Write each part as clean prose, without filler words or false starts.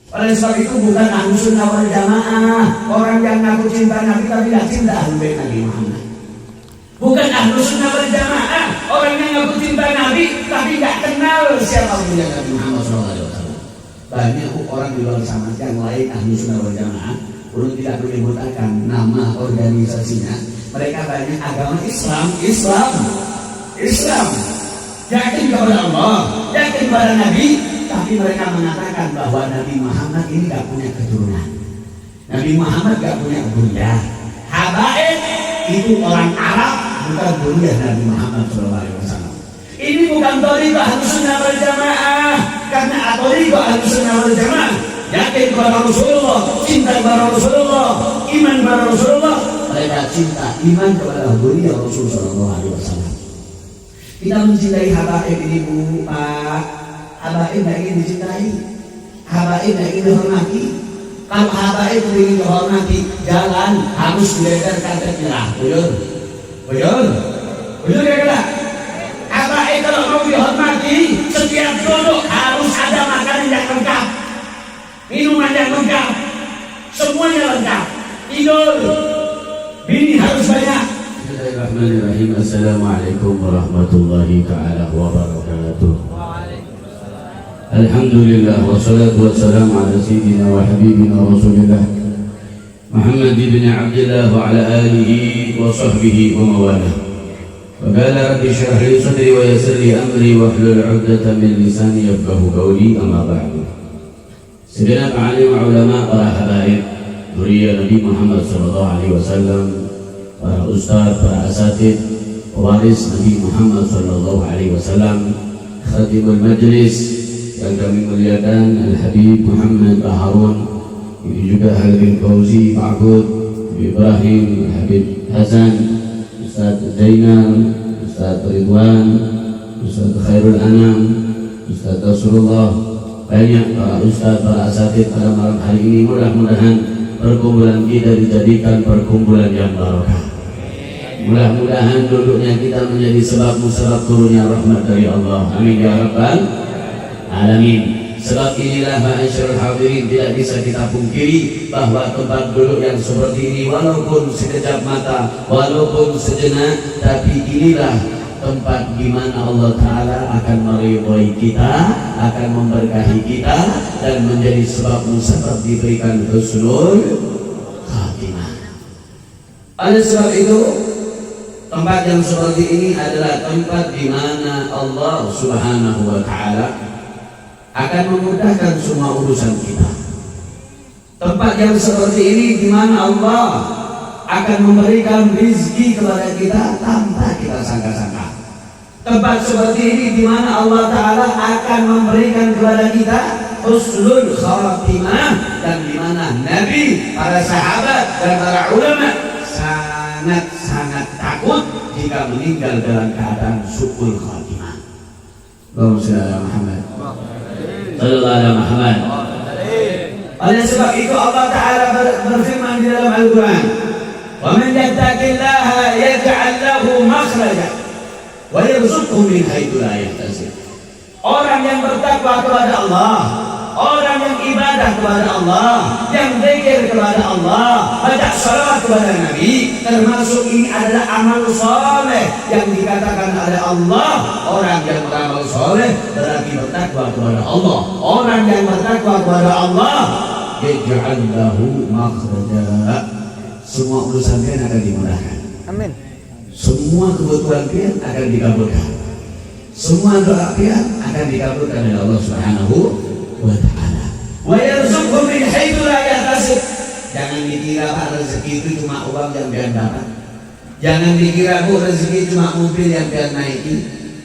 Oleh sebab itu bukan Ahlus Sunnah wal Jamaah orang yang ngaku cinta Nabi tapi tidak cinta Ahlul Bait Nabi Muhammad. Bukan Ahlus Sunnah wal Jamaah orang yang ngaku cinta Nabi tapi tidak kenal siapa punya Nabi Muhammad SAW. Banyak orang di luar sana yang lain Ahlus Sunnah wal Jamaah belum tidak menyebutkan nama organisasinya. Mereka banyak agama Islam. Yakin kepada Allah, yakin kepada Nabi, tapi mereka mengatakan bahwa Nabi Muhammad ini gak punya keturunan. Nabi Muhammad gak punya zuriyah. Habaib itu orang Arab, bukan zuriyah Nabi Muhammad SAW. Ini bukan thariqah Ahlus Sunnah wal Jamaah, karena thariqah Ahlus Sunnah wal Jamaah yakin kepada Rasulullah, cinta kepada Rasulullah, iman kepada Rasulullah. Mereka cinta iman kepada zuriyah Rasulullah SAW. Kita mencintai habaib ini Bu, Pak. Habaib tidak ingin dicintai, habaib tidak ingin dihormati. Kalau habaib ingin dihormati, jalan harus diedarkan terpilah. Buyur kira-kira. Habaib kalau mau dihormati, setiap duduk harus ada makanan yang lengkap, minuman yang lengkap, semuanya lengkap. Tidur, bini harus banyak. Bismillahirrahmanirrahim. Assalamualaikum warahmatullahi ta'ala wabarakatuh. Alhamdulillah wassalatu wassalamu ala sayyidina wa habibina Rasulillah Muhammad ibn Abdullah wa ala alihi wa sahbihi wa mawalah. Wa qala rabbi shrah li sadri wa yassir li amri wa hlul 'uqdatam min lisani yafqahu qawli, amma ba'du. Segenap alim ulama, para habaib dzurriyyah Nabi Muhammad sallallahu alaihi wasallam, para ustaz, para asatid, pewaris Nabi Muhammad sallallahu alaihi wasallam, khatibul majlis yang kami muliakan Al-Habib Muhammad Baharun, ini juga Habib Fauzi Ma'bud, Ibrahim, Habib Hasan, Ustaz Zainal, Ustaz Ridwan, Ustaz Khairul Anam, Ustaz Rasulullah, banyak para ustaz, para asatid pada malam hari ini. Mudah-mudahan perkumpulan kita dijadikan perkumpulan yang barokah. Mudah-mudahan duduknya kita menjadi sebab musabab turunnya rahmat dari Allah. Amin ya rabbal alamin. Sebab inilah ma'asyiral hadirin, tidak bisa kita pungkiri bahwa tempat duduk yang seperti ini walaupun sekejap mata, walaupun sejenak, tapi inilah tempat di mana Allah Ta'ala akan meridhai kita, akan memberkahi kita, dan menjadi sebab musabab diberikan husnul khatimah. Oleh sebab itu, tempat yang seperti ini adalah tempat di mana Allah Subhanahu wa Ta'ala akan memudahkan semua urusan kita. Tempat yang seperti ini di mana Allah akan memberikan rezeki kepada kita tanpa kita sangka-sangka. Tempat seperti ini di mana Allah Ta'ala akan memberikan kepada kita husnul khatimah, dan di mana Nabi, para sahabat, dan para ulama sangat takut jika meninggal dalam keadaan su'ul khatimah. Allahumma shalli ala Muhammad sallallahu alaihi Muhammad. Oleh sebab itu Allah Ta'ala berfirman di dalam Al-Quran, wa man yattaqillaha yaj'al lahu makhraja wa yarzuqhu min haitsu la yahtasib. Orang yang bertakwa kepada Allah, orang yang ibadah kepada Allah, yang zikir kepada Allah, baca salawat kepada Nabi, termasuk ini adalah amal soleh yang dikatakan oleh Allah. Orang yang beramal soleh berarti bertakwa kepada Allah. Orang yang bertakwa kepada Allah, yaj'al lahu makhraja. Semua urusan kalian akan dimudahkan. Amin. Semua kebutuhan kalian akan dikabulkan. Semua doa kalian akan dikabulkan oleh Allah Subhanahu wa Ta'ala. Wa yarzuqhu min haitsu la yahtasib. Jangan dikira Pak rezeki itu cuma uang yang kalian dapat. Jangan dikira Bu rezeki cuma mobil yang kalian naiki.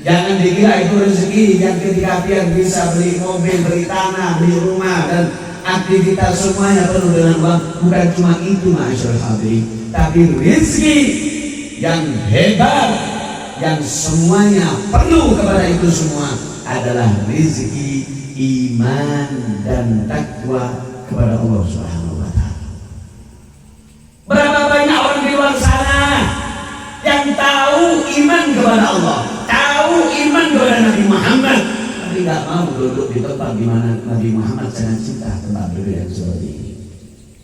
Jangan dikira itu rezeki yang ketika kalian bisa beli mobil, beli tanah, beli rumah, dan aktivitas semuanya penuh dengan uang. Bukan cuma itu ma'asyiral hadirin, tapi rezeki yang hebat, yang semuanya penuh kepada itu semua adalah rezeki iman dan takwa kepada Allah Subhanahu wa Ta'ala. Berapa banyak orang di luar sana yang tahu iman kepada Allah, tahu iman kepada Nabi Muhammad, tapi nggak mau duduk di tempat di mana Nabi Muhammad sangat cinta tempat duduk yang seperti ini.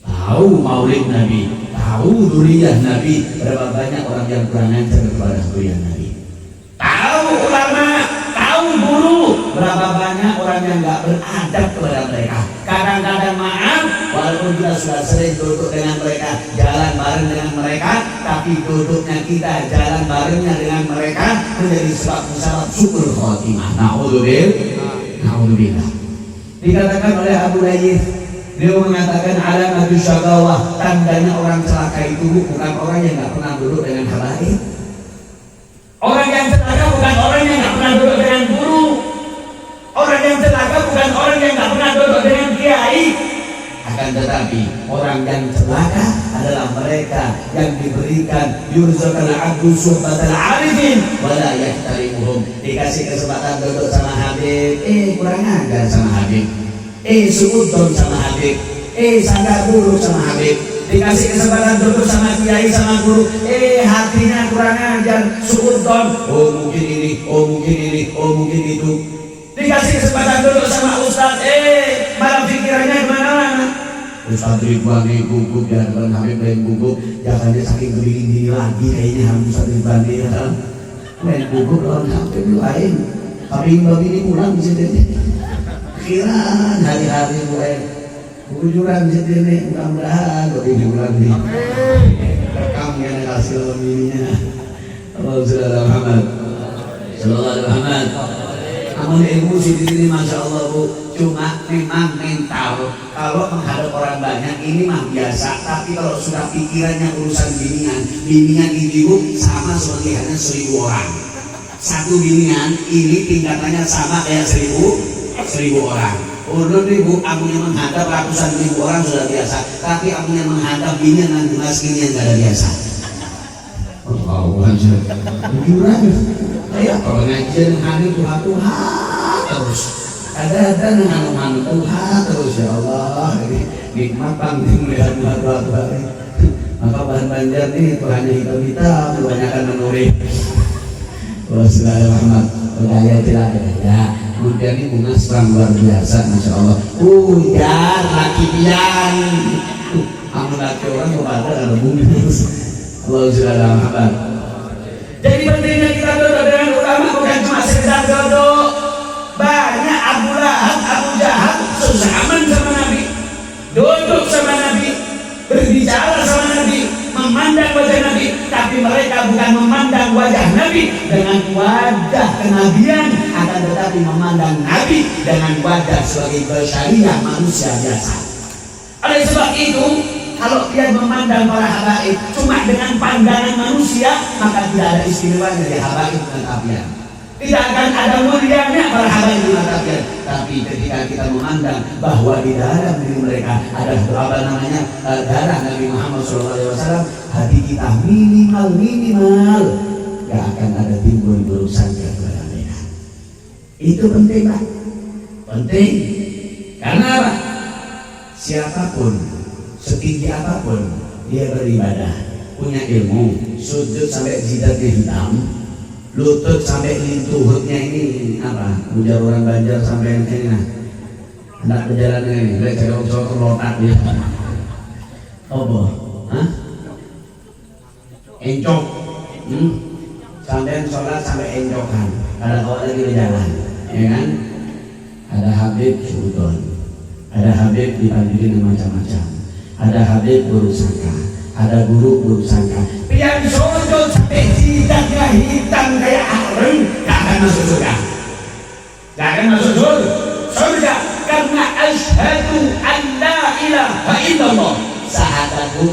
Tahu maulid Nabi, tahu duriyah Nabi, berapa banyak orang yang kurang ajar kepada duriyah Nabi. Tahu ulama, tahu guru, berapa banyak orang yang nggak beradab kepada mereka. Kadang-kadang maaf, walaupun kita sudah sering duduk dengan mereka, jalan bareng dengan mereka, tapi duduknya kita, jalan barengnya dengan mereka menjadi sebab syukur khotimah. Na'udzubillah. Dikatakan oleh Abu Layyith, beliau mengatakan alamat syaqawah, tandanya orang celaka itu bukan orang yang nggak pernah duduk dengan habaib. Orang yang celaka bukan orang yang nggak pernah duduk dengan guru. Orang yang celaka bukan orang yang nggak pernah duduk dengan kiai. Akan tetapi orang yang celaka adalah mereka yang diberikan yurzaqal abdu suhbatal arifin wala yahtarimuhum, dikasih kesempatan duduk sama Habib, kurang ajar sama Habib, suudon sama Habib, sanggah buruk sama Habib. Dikasih kesempatan duduk sama kiai sama guru, hatinya kurang ajar, suudon, mungkin ini, mungkin ini, mungkin itu. Dikasih kesempatan duduk sama ustaz, malah pikirannya kemana-mana. Ustaz Ridwan nih gugup, ya dengan Habib main gugup, jangan dia saking gini lagi kayaknya harus Ustaz Ridwan dia main gugup lawan Habib lain. Tapi ini pulang di situ nih. Kiraan hari-hari mulai kujuran di situ nih, mudah-mudahan ini bulan nih. Rekam ya hasil ininya. Allah Subhanahu Muhammad. Sallallahu alaihi Muhammad. Namun ilmu sendiri masya Allah bu, cuma memang mental. Kalau menghadap orang banyak ini mah biasa, tapi kalau sudah pikirannya urusan bimbingan ini bu sama seperti hanya 1000 orang. Satu bimbingan ini tingkatannya sama kayak 1000 orang. Urut nih bu, akunya menghadap ratusan ribu orang sudah biasa, tapi akunya menghadap bimbingan 16 ini yang gak ada biasa. Oh, aja. Ukuran. Ayo, kalau ngajian hari Tuhan terus. Ada dengan Tuhan terus ya Allah. Ini nikmat panggung melihat Tuhan. Maka bahan Banjar nih Tuhannya hitam-hitam, kebanyakan menuri. Wassalamualaikum. Percaya tidak ada. Ya, kemudian ini bunga serang luar biasa, masya Allah. Hujan laki pian. Amun laki orang kepada kalau bumi terus. Allah Subhanahu. Jadi pentingnya kita duduk dengan ulama bukan cuma sekedar duduk. Banyak Abu Lahab, Abu Jahal sezaman sama Nabi, duduk sama Nabi, berbicara sama Nabi, memandang wajah Nabi, tapi mereka bukan memandang wajah Nabi dengan wajah kenabian, akan tetapi memandang Nabi dengan wajah sebagai basyariah, manusia biasa. Oleh sebab itu, kalau dia memandang para habaib cuma dengan pandangan manusia, maka tidak ada istimewanya dari habaib dan tabiat. Tidak akan ada mulianya para habaib dan tabiat. Tapi ketika kita memandang bahwa di dalam diri mereka ada darah Nabi Muhammad SAW, hati kita minimal gak akan ada timbul buruk sangka kepada mereka. Itu penting Pak. Penting. Karena apa? Siapapun, setinggi apapun dia beribadah, punya ilmu, sujud sampai jidatnya hitam, lutut sampai lintuhutnya ini apa? Ujar orang Banjar sampai ini nah. Anak perjalanan ini, lihat cewek-cewek terlotak dia. Apa? Hah? Encok. Sampai sholat sampai encokan. Ada kawan lagi berjalan, ya kan? Ada Habib Sultan, ada Habib dipanggilin macam-macam. Ada Habib buruk sangka, ada guru buruk sangka. Yang sujud sampai jidatnya hitam kayak areng, gak akan masuk surga. Gak akan masuk surga karena asyhadu an la ilaha illallah. Syahadatku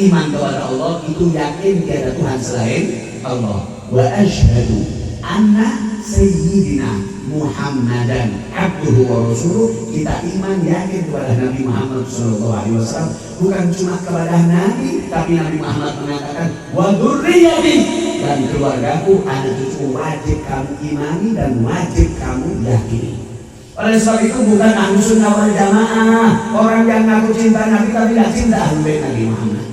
iman kepada Allah itu yakin tiada Tuhan selain Allah. Wa asyhadu anna sayyidina Muhammadan abduhu wa rasuluh. Kita iman yakin kepada Nabi Muhammad SAW, bukan cuma kepada Nabi, tapi Nabi Muhammad mengatakan wa dzurriyyati, dan keluargaku, anak cucu wajib kamu imani dan wajib kamu yakini. Oleh sebab itu bukan ahlu sunnah wal jamaah orang yang ngaku cinta Nabi tapi tidak cinta ahlu bait Nabi Muhammad.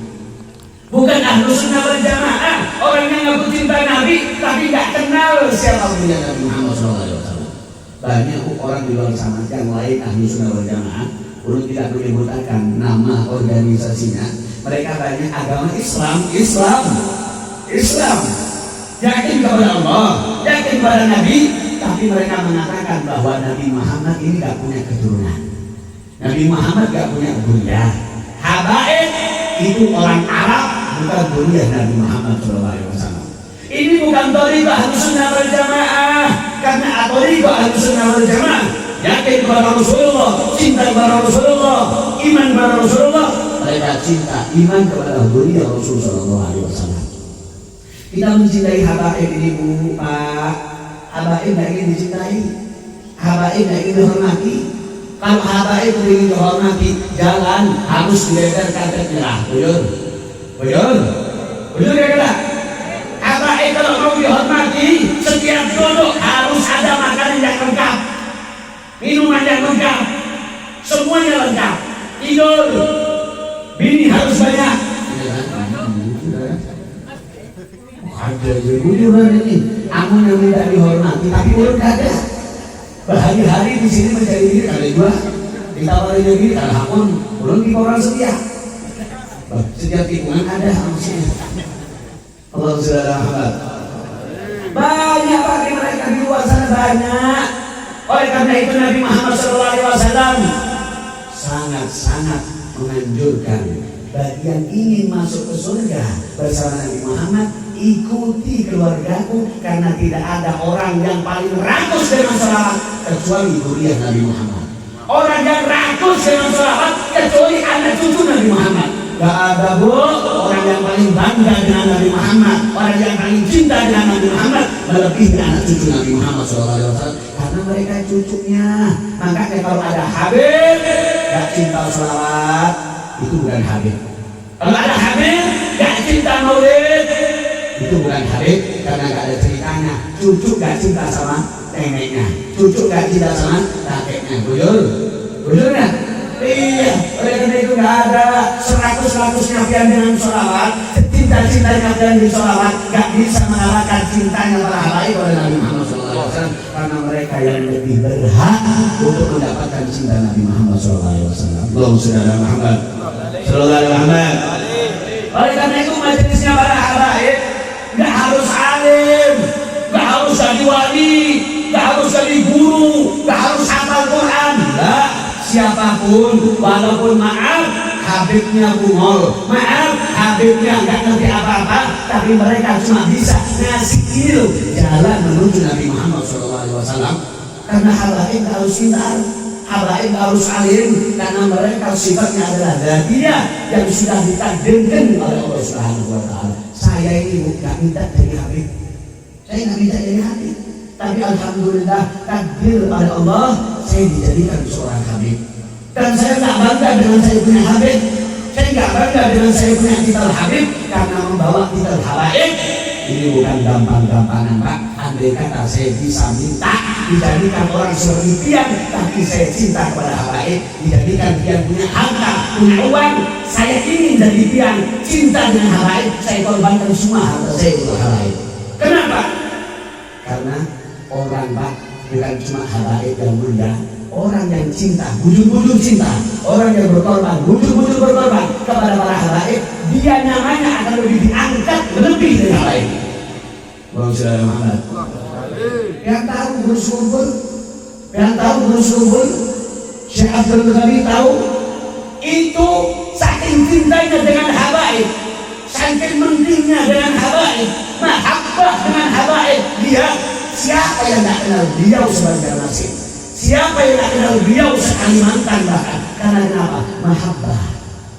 Bukan ahlu sunnah wal jamaah orang yang ngaku cinta Nabi tapi tidak kenal siapa punya Nabi Muhammad SAW. Banyak orang di luar sana yang lain ahli sunnah wal jamaah, urut tidak menyebutkan nama organisasinya. Mereka banyak agama Islam. Yakin kepada Allah, yakin kepada Nabi, tapi mereka mengatakan bahwa Nabi Muhammad ini gak punya keturunan. Nabi Muhammad gak punya zuriyah. Habaib itu orang Arab, bukan zuriyah Nabi Muhammad SAW. Ini bukan thariqah Ahlussunnah wal Jamaah, karena thariqah Ahlussunnah wal Jamaah yakin kepada Rasulullah, cinta kepada Rasulullah, iman kepada Rasulullah. Mereka cinta iman kepada zuriyah Rasulullah SAW. Kita mencintai habaib ini Bu, Pak. Habaib tidak ingin dicintai, habaib tidak ingin dihormati. Kalau habaib ingin dihormati, jalan harus dilebar karpet merah. Bujur ya kata. Habaib kalau mau dihormati, setiap duduk harus ada makanan yang lengkap, minuman yang lengkap, semuanya lengkap. Tidur, bini harus banyak. Ada jujuran ini, amun yang tidak dihormati, tapi urut ada. Berhari-hari di sini mencari diri kali dua, ditawari diri kali hakun, belum di orang setia. Setiap tikungan ada maksudnya. Allah SWT. Banyak bagi mereka di luar sana banyak. Oleh karena itu Nabi Muhammad SAW sangat menganjurkan bagi yang ingin masuk ke surga bersama Nabi Muhammad, ikuti keluargaku, karena tidak ada orang yang paling rakus dengan salawat kecuali zuriyah Nabi Muhammad. Orang yang rakus dengan salawat kecuali anak cucu Nabi Muhammad. Gak ada Bu, orang yang paling bangga dengan Nabi Muhammad, orang yang paling cinta dengan Nabi Muhammad melebihi anak cucu Nabi Muhammad SAW, karena mereka cucunya. Makanya kalau ada Habib gak cinta salawat, itu bukan Habib. Kalau ada Habib gak cinta maulid, itu bukan Habib, karena gak ada ceritanya. Cucu gak cinta sama neneknya, cucu gak cinta sama kakeknya. Bujur gak? Iya, oleh karena itu gak ada 100% pian dengan sholawat, cinta-cintanya pian di sholawat gak bisa mengalahkan cintanya para habaib oleh Nabi Muhammad SAW, karena mereka yang lebih berhak untuk mendapatkan cinta Nabi Muhammad SAW. Allahumma sholli ala Muhammad sallallahu alaihi wasallam. Oleh karena itu majelisnya para habaib gak harus alim, gak harus jadi wali, gak harus jadi guru, gak harus hafal Quran. Enggak, siapapun, walaupun maaf Habibnya bungol, maaf Habibnya nggak ngerti apa-apa, tapi mereka cuma bisa ngasih ini loh jalan menuju Nabi Muhammad SAW. Karena habaib harus pintar, habaib harus alim, karena mereka sifatnya adalah hadiah yang sudah ditakdirkan oleh Allah Subhanahu Wa Taala. Saya ini nggak minta dari Habib, saya nggak minta dari Habib, tapi alhamdulillah takdir oleh Allah saya dijadikan seorang Habib. Dan saya tak bangga dengan saya punya Habib, saya nggak bangga dengan saya punya titel Habib, karena membawa titel habaib ini bukan gampang-gampangan Pak. Andai kata saya bisa minta dijadikan orang seperti pian, tapi saya cinta kepada habaib, dijadikan pian punya harta, punya uang, saya ingin jadi pian, cinta dengan habaib, saya korbankan semua harta saya untuk habaib. Kenapa? Karena orang Pak bukan cuma habaib yang mulia, orang yang cinta, bujur-bujur cinta, orang yang berkorban, bujur-bujur berkorban kepada para habaib, dia namanya akan lebih diangkat lebih dari habaib. Allahumma sholli ala Muhammad. Yang tahu bersumber, yang tahu bersumber, Syekh Abdul Ghani tahu itu saking cintanya dengan habaib, saking pentingnya dengan habaib, mahabbah dengan habaib. Dia siapa yang tak kenal beliau sebagai nasib? Siapa yang tak kenal beliau sekalimantan bahkan? Karena kenapa? Mahabbah,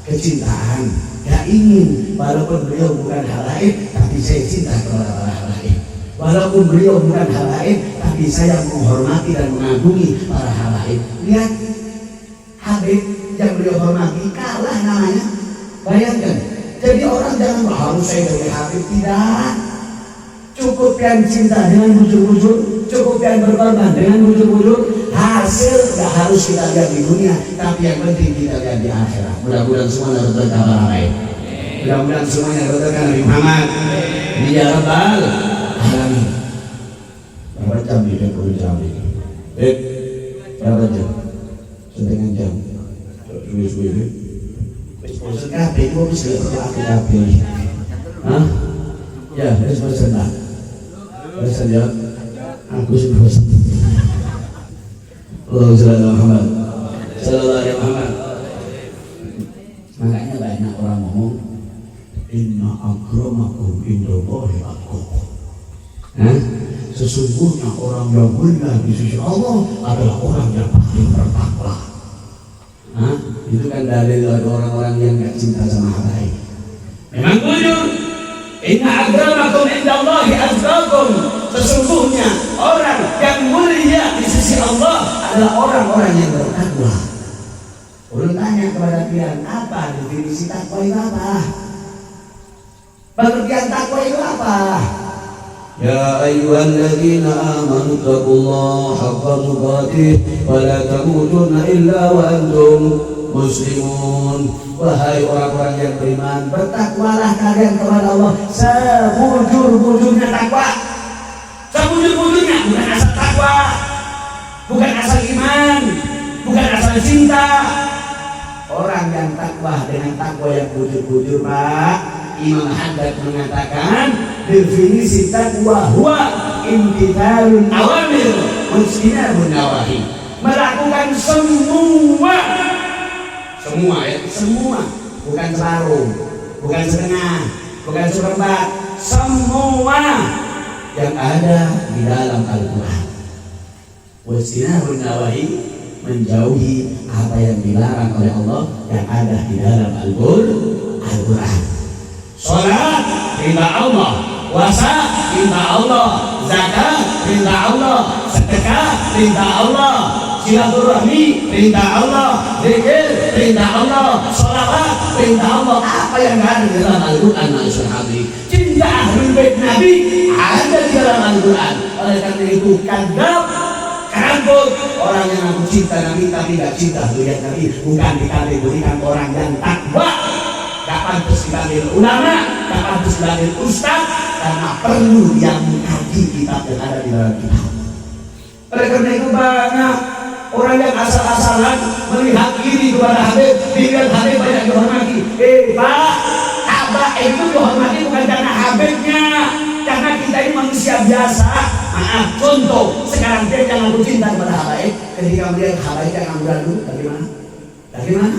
kecintaan. Gak ingin, walaupun beliau bukan habaib, tapi saya cinta kepada para habaib. Walaupun beliau bukan habaib, tapi saya menghormati dan mengagumi para habaib. Lihat, habib yang beliau hormati kalah namanya. Bayangkan, jadi orang jangan harus saya dari habib, tidak. Cukup yang cinta dengan bujur-bujur, cukup yang berkorban dengan bujur-bujur. Hasil gak harus kita lihat di dunia, tapi yang penting kita lihat di akhirat. Mudah-mudahan semuanya berkah para baik. Mudah-mudahan semuanya berkah Nabi Muhammad. Ini ya Rabbal Alamin. Berapa jam ini? 10 jam ini. Berapa jam? Setengah jam. Suwe-suwe. Bosan kabeh kok wis aku kabeh. Hah? Ya, wis bosan lah. Bosan ya. Aku sih bosan. Allahumma shalli ala Muhammad. Sallallahu alaihi Muhammad. Makanya banyak orang ngomong inna akramakum indallahi atqakum. Sesungguhnya orang yang mulia di sisi Allah adalah orang yang paling bertakwa. Itu kan dalil orang-orang yang gak cinta sama habaib. Memang jujur, inna akramakum indallahi atqakum. Sesungguhnya orang yang mulia di sisi Allah adalah orang-orang yang bertakwa. Ulun tanya kepada kalian, apa definisi takwa itu apa? Pengertian takwa itu apa? Ya ayyuhalladzina amanu taqullaha haqqa tuqatih wa la tamutunna illa wa antum muslimun. Wahai orang-orang yang beriman, bertakwalah kalian kepada Allah sebujur-bujurnya takwa. Sebujur-bujurnya, bukan asal takwa, bukan asal iman, bukan asal cinta. Orang yang takwa dengan takwa yang bujur-bujur, Pak, Imam Haddad mengatakan definisi takwa huwa imtithalul awamir wajtinabun nawahi. Melakukan semua ya, semua, bukan separuh, bukan setengah, bukan seperempat, semua yang ada di dalam Al-Quran. Wajtinabun nawahi, menjauhi apa yang dilarang oleh Allah yang ada di dalam Al-Quran. Salat perintah Allah, puasa perintah Allah, zakat perintah Allah, sedekah perintah Allah, silaturahmi perintah Allah, zikir perintah Allah, sholawat perintah Allah. Apa yang ada di dalam Al-Quran, masyaallah. Cinta Ahlul Bait Nabi ada di dalam Al-Quran. Oleh karena itu kadzab, karambut, orang yang aku cinta Nabi tapi gak cinta melihat Nabi, bukan dikategorikan orang yang takwa. Gak pantas dipanggil ulama, gak pantas dipanggil ustaz, karena perlu yang mengkaji kitab yang ada di dalam kitab. Oleh karena itu banyak orang yang asal-asalan melihat iri kepada Habib, dilihat Habib banyak dihormati. Pak, Ka'bah itu dihormati bukan karena Habibnya, karena kita ini manusia biasa. Maaf, contoh sekarang dia yang aku cinta kepada Habib, ketika melihat Habib yang aku dulu, bagaimana? Bagaimana?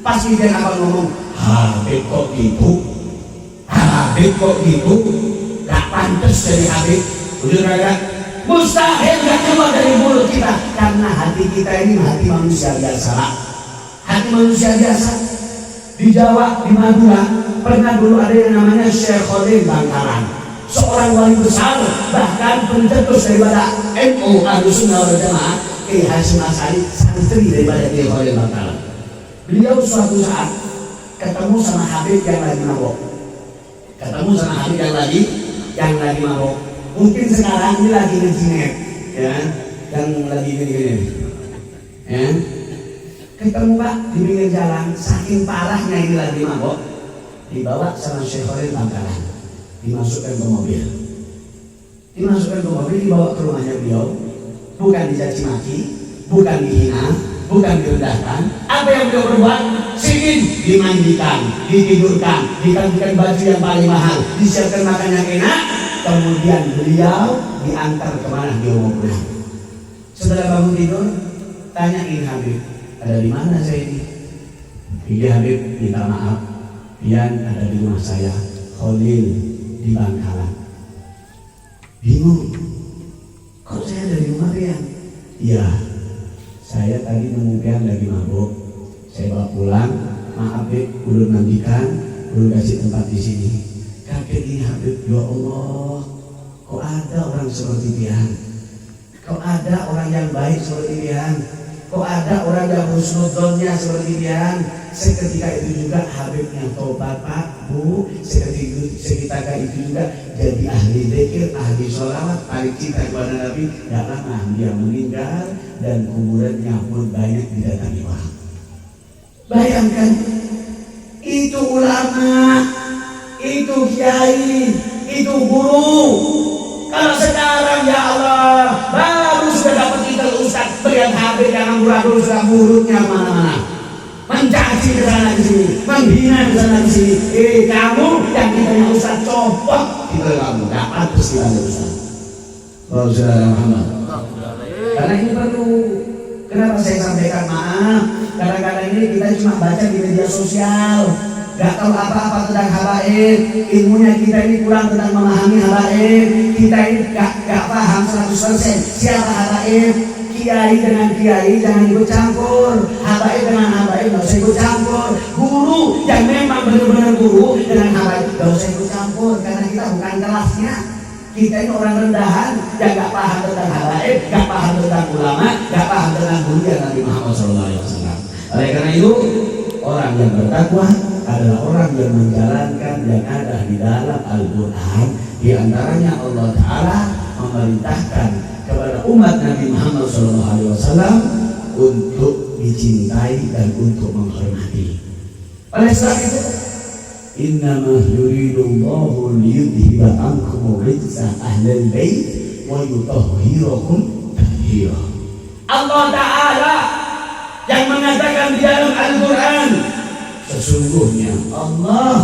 Pasti dia akan ngomong, Habib kok gitu? Habib kok gitu? Gak pantas dari Habib. Betul gak? Mustahil gak keluar dari mulut kita, karena hati kita ini hati manusia biasa. Hati manusia biasa. Di Jawa, di Madura, pernah dulu ada yang namanya Syekh Khalil Bangkalan, seorang wali besar, bahkan pencetus daripada NU Ahlussunnah wal Jamaah, Kiai Hasyim Asy'ari, santri daripada Kiai Khalil Bangkalan. Beliau suatu saat ketemu sama Habib yang lagi mabok. Yang lagi mabok. Mungkin sekarang ini lagi ngejinet, ya, yang lagi gini-gini, ya. Ketemu Pak di pinggir jalan, saking parahnya ini lagi mabok, dibawa sama Syekh Khalil Bangkalan, dimasukkan ke mobil, dibawa ke rumahnya beliau, bukan dicaci maki, bukan dihina, bukan direndahkan. Apa yang beliau berbuat? Singin dimandikan, ditidurkan, dikasihkan baju yang paling mahal, disiapkan makan yang enak. Kemudian beliau diantar kemana dia mau pulang. Setelah bangun tidur, tanyain Habib, ada di mana saya ini? Iya Habib, minta maaf, Pian ada di rumah saya, Khalil di Bangkalan. Bingung, kok saya ada di rumah Pian? Iya, saya tadi nemu Pian lagi mabuk, saya bawa pulang. Maaf Habib, ulun mandikan, ulun kasih tempat di sini. Kaget ini Habib, ya Allah, kok ada orang seperti Pian? Kok ada orang yang baik seperti Pian? Kok ada orang yang husnudzonnya seperti Pian? Seketika itu juga Habibnya tobat Pak, Bu. Seketika itu juga jadi ahli zikir, ahli sholawat, ahli cinta kepada Nabi. Gak lama dia meninggal dan kuburannya pun banyak didatangi orang. Bayangkan, itu ulama, itu kiai, itu guru. Kalau sekarang ya Allah baru sudah dapat titel ustaz, melihat HP yang amburadul sudah mulutnya mana-mana, mencaci ke sana ke sini, menghina ke sana ke sini. Kamu yang ditanya Ustaz copot kita kamu dapat peristiwa Ustaz. Oh saudara Muhammad. Karena ini perlu. Kenapa saya sampaikan maaf? Kadang-kadang ini kita cuma baca di media sosial, gak tahu apa-apa tentang habaib. Ilmunya kita ini kurang tentang memahami habaib. Kita ini gak paham 100% siapa habaib. Kiai dengan kiai jangan ikut campur, habaib dengan habaib gak usah ikut campur. Guru yang memang benar-benar guru dengan habaib gak usah ikut campur, karena kita bukan kelasnya. Kita ini orang rendahan yang gak paham tentang habaib, gak paham tentang ulama, gak paham tentang mulia Nabi Muhammad SAW. Oleh karena itu, orang yang bertakwa adalah orang yang menjalankan yang ada di dalam Al-Quran. Di antaranya Allah Ta'ala memerintahkan kepada umat Nabi Muhammad SAW untuk dicintai dan untuk menghormati. Oleh sebab itu, innama yuridullahu liyudhiba ankum rijsa ahlal bait wa yutahhirakum tathira. Allah Ta'ala yang mengatakan di dalam Al-Quran, sesungguhnya Allah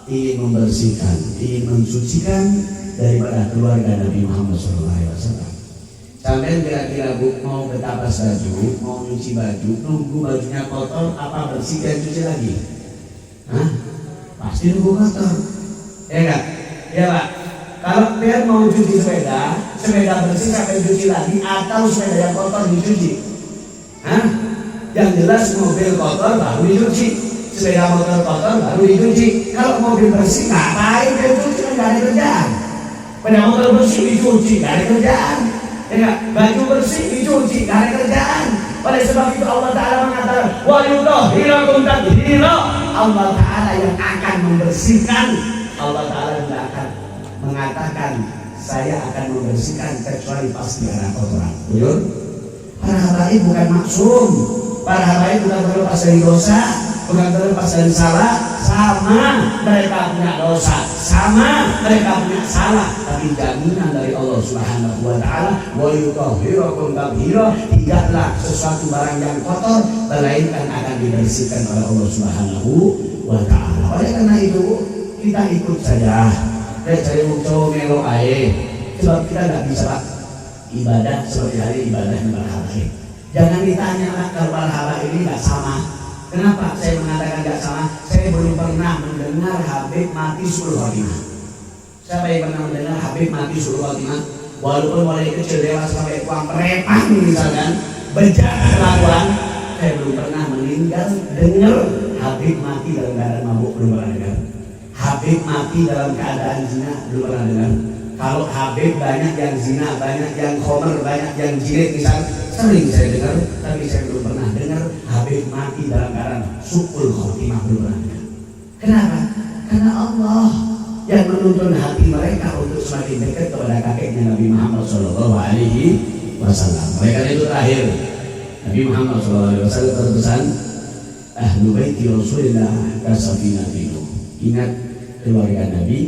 ingin membersihkan, ingin mensucikan daripada keluarga Nabi Muhammad SAW. Sampai kira-kira mau betapas baju, mau nyuci baju, nunggu bajunya kotor apa bersih dan cuci lagi? Hah? Pasti nunggu kotor, ya enggak? Ya Pak. Kalau dia mau cuci sepeda bersih sampai cuci lagi atau sepeda yang kotor dicuci? Hah? Yang jelas mobil kotor baru dicuci, sepeda motor kotor baru dicuci. Kalau mobil bersih ngapain dia cuci? Kan gak ada kerjaan. Sepeda motor bersih dicuci, gak ada kerjaan. Ya enggak? Baju bersih dicuci, gak ada kerjaan. Oleh sebab itu Allah Ta'ala mengatakan wa yutahhirakum tathira. Allah Ta'ala yang akan membersihkan. Allah Ta'ala tidak akan mengatakan saya akan membersihkan kecuali pasti ada kotoran. Betul? Para habaib bukan maksum. Para habaib bukan terlepas dari dosa, bukan terlepas dari salah. Sama mereka punya dosa, sama mereka punya salah, tapi jaminan dari Allah Subhanahu wa Ta'ala wa yutahhirakum tathira, tidaklah sesuatu barang yang kotor melainkan akan dibersihkan oleh Allah Subhanahu wa Ta'ala. Oleh karena itu kita ikut saja. Dan cari muncul melo ae. Sebab kita nggak bisa Pak ibadah seperti hari ibadah para habaib. Jangan ditanya kalau para habaib ini nggak sama. Kenapa saya mengatakan nggak sama? Saya belum pernah mendengar Habib mati suruh khotimah. Siapa yang pernah mendengar Habib mati suruh khotimah? Walaupun mulai kecil dewasa sampai tua merepang misalkan, bejat kelakuan, saya belum pernah meninggal dengar Habib mati dalam keadaan mabuk, belum pernah dengar. Habib mati dalam keadaan zina, belum pernah dengar. Kalau Habib banyak yang zina, banyak yang khomer, banyak yang jirit misalnya, sering saya dengar, tapi saya belum pernah dengar Habib mati dalam keadaan su'ul khotimah, belum pernah dengar. Kenapa? Karena Allah yang menuntun hati mereka untuk semakin dekat kepada kakeknya Nabi Muhammad SAW. Mereka itu terakhir Nabi Muhammad SAW berpesan, ahlu baiti Rasulillah kasafinatinu. Ingat keluarga Nabi,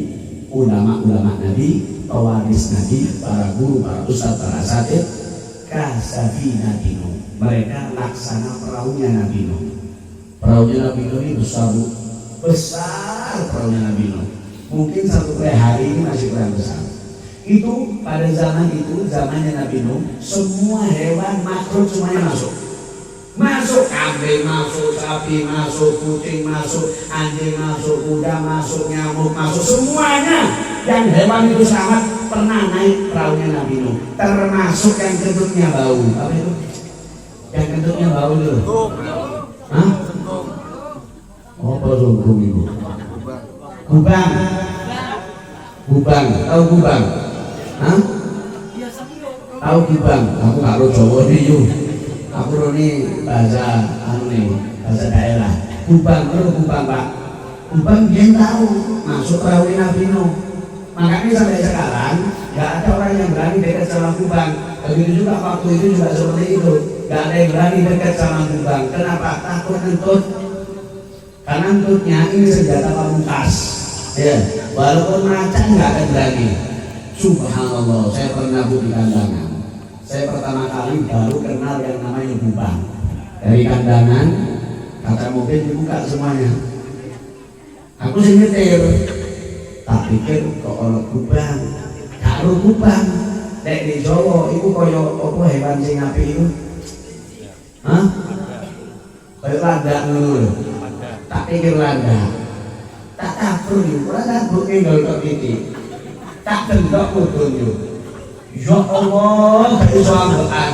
ulama-ulama Nabi, pewaris Nabi, para guru, para ustadz, para asatidz, kasafinatinu. Mereka laksana perahunya Nabi Nuh. Perahunya Nabi Nuh ini besar, besar perahunya Nabi Nuh. Mungkin satu hari ini masih kurang besar. Itu pada zaman itu, zamannya Nabi Nuh, semua hewan makhluk semuanya masuk. Masuk kambing, masuk sapi, masuk kucing, masuk anjing, masuk kuda, masuk nyamuk, masuk semuanya. Yang hewan itu sangat pernah naik perahunya Nabi Nuh. Termasuk yang kentutnya bau. Apa itu? Yang kentutnya bau itu? Hah? Apa sungguh itu? Kubang. Kubang. Tahu kubang? Hah? Tahu kubang? Aku nggak tahu Jawa nih yuk. Aku ini bahasa bahasa daerah. Kubang, kubang Pak. Kubang dia tahu masuk perahu Nabi Nuh. Makanya sampai sekarang nggak ada orang yang berani dekat sama kubang. Begitu juga waktu itu juga seperti itu. Nggak ada yang berani dekat sama kubang. Kenapa? Takut kentut. Karena kentutnya ini senjata pamungkas. Ya, walaupun macan nggak akan berani. Subhanallah, saya pernah di kandangan. Saya pertama kali baru kenal yang namanya Gubang. Dari kandangan, kaca mobil dibuka semuanya. Aku sih nyetir, tak pikir kok ono Gubang, karo Gubang. Nek di Jawa, itu koyo apa hewan sing apik itu? Hah? Koyo landak ngono lho. Tak pikir landak. Tak takut yo, ora takut tinggal tok titik. Tak tendok kudun yo. Ya Allah, gak iso ambekan.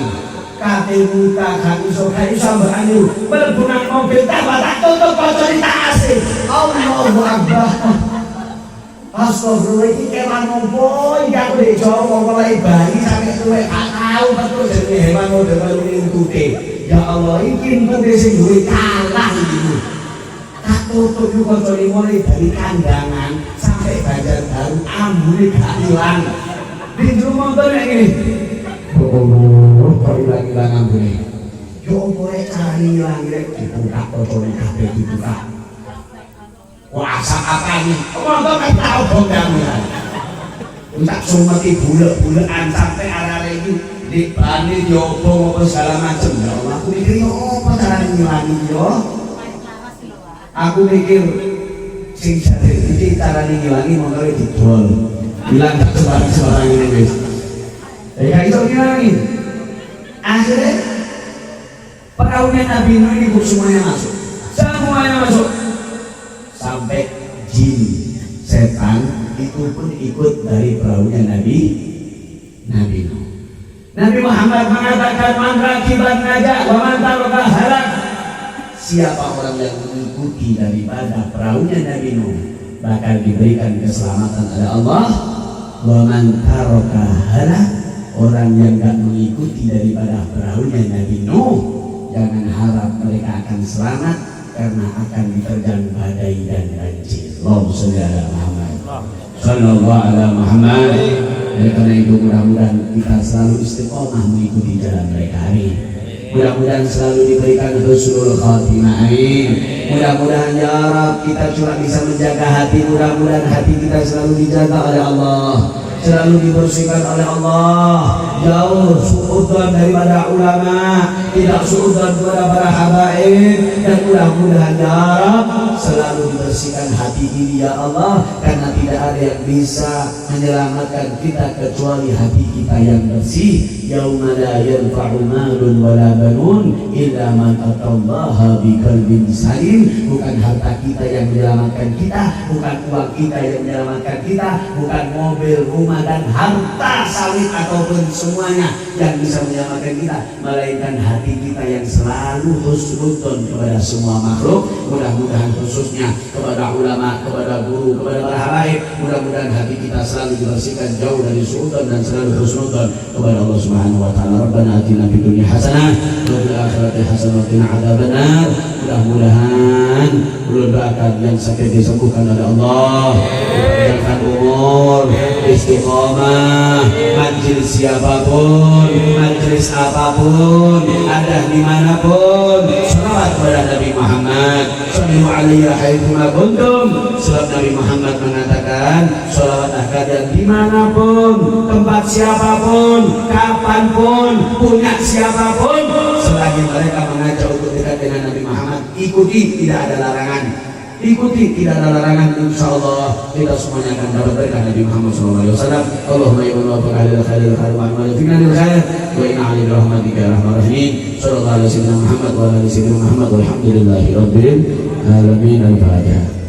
Kate muka gak iso ambekan yo. Mlebu nang mobil tambah tak tutup bocor tas. Allahu Akbar. Astagfirullah, iki kewan opo iki aku di Jawa mulai bayi sampai tuwek gak tau betul jenenge hewan model ngintute. Ya Allah, iki ngintute sing duwe kalah iki. Tak tutup yo bocor mulai dari kandangan sampai Banjarbaru ambune gak ilang. Di rumah motor kayak gini. Oh, kok hilang-hilang ambune. Yo opo rek cari hilang rek dibuka bocone kabeh dibuka. Wah, sak apa ini? Motor kan tau bondang ya. Tak sumeti bulek-bulekan sampai arah iki di bane diopo apa segala macem ya Allah. Aku mikir yo apa carane ngilangi yo? Aku mikir sing jare iki carane ngilangi motore didol. Bilang tak sembarang ini wis. Kayak itu ngilangin. Akhirnya perahunya Nabi Nuh ini semuanya masuk. Semuanya masuk. Sampai jin, setan itu pun ikut dari perahunya Nabi Nuh. Nabi Muhammad mengatakan man rakiban najah wa man taraka halak. Siapa orang yang mengikuti daripada perahunya Nabi Nuh bakal diberikan keselamatan oleh Allah. Wa man taraka halak, orang yang enggak mengikuti daripada perahunya Nabi Nuh, jangan harap mereka akan selamat karena akan diterjang badai dan banjir. Allahumma shalli ala Muhammad. Sallallahu ala Muhammad. Karena itu mudah-mudahan kita selalu istiqomah mengikuti jalan mereka. Amin. Mudah-mudahan selalu diberikan husnul khatimah. Amin. Mudah-mudahan ya Rabb kita cuma bisa menjaga hati. Mudah-mudahan hati kita selalu dijaga oleh Allah, selalu dibersihkan oleh Allah. Jauh suudzon daripada ulama, tidak suudzon kepada para habaib. Dan mudah-mudahan ya Rabb selalu dibersihkan hati ini ya Allah, karena tidak ada yang bisa menyelamatkan kita kecuali hati kita yang bersih. Yauma la yanfa'u malun wala banun illa man atallaha biqalbin salim. Bukan harta kita yang menyelamatkan kita, bukan uang kita yang menyelamatkan kita, bukan mobil, rumah dan harta sawit ataupun semuanya yang bisa menyelamatkan kita, melainkan hati kita yang selalu husnudzon kepada semua makhluk. Mudah-mudahan khususnya kepada ulama, kepada guru, kepada para habaib, mudah-mudahan hati kita selalu dibersihkan jauh dari suudzon dan selalu husnudzon kepada Allah Subhanahu wa taala. Rabbana atina fid dunya hasanah wa fil akhirati hasanah wa qina adzabannar. Mudah-mudahan doakan yang sakit disembuhkan oleh Allah, dipanjangkan umur, istiqomah, majelis siapapun, majelis apapun, ada dimanapun, salawat kepada Nabi Muhammad. Sallu alaihi haitsuma kuntum. Sebab Nabi Muhammad mengatakan, salawatlah kalian dimanapun, tempat siapapun, kapanpun, punya siapapun, selagi mereka mengajak untuk dekat dengan Nabi Muhammad, ikuti, tidak ada larangan. Ikuti, tidak ada larangan. Insyaallah kita semuanya akan dapat berkah Nabi Muhammad SAW. Allahumma ya Allah fa'alil khairil khair wa amal finalil khair wa inna ali rahmatika ya rahman rahim. Sallallahu alaihi wasallam Muhammad wa alihi wasallam Muhammad walhamdulillahi rabbil alamin. Al-Fatihah.